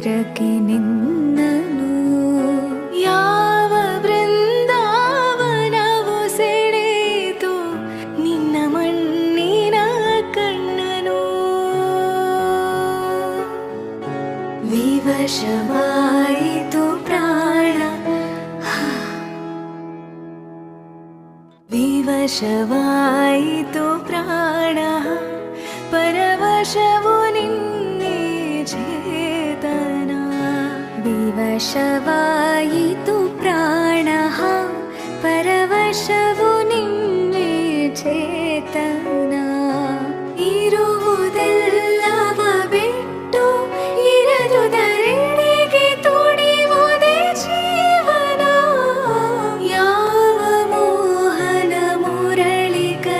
ತೀರಕ್ಕೆ ನಿನ್ನನು ಯಾವ ಬೃಂದಾವನವು ಸೆಳೆಯಿತು ನಿನ್ನ ಮಣ್ಣಿನ ಕಣ್ಣನು ವಿವಶವಾಯಿತು ಪ್ರಾಣ ವಿವಶವಾಯಿತು ಪ್ರಾಣ ಪರವಶವು ನಿನ್ನೆ ಚೇತನ ವಿವಶವಾಯಿತು ಪ್ರಾಣ ಪರವಶವು ನಿನ್ನೆ ಚೇತನ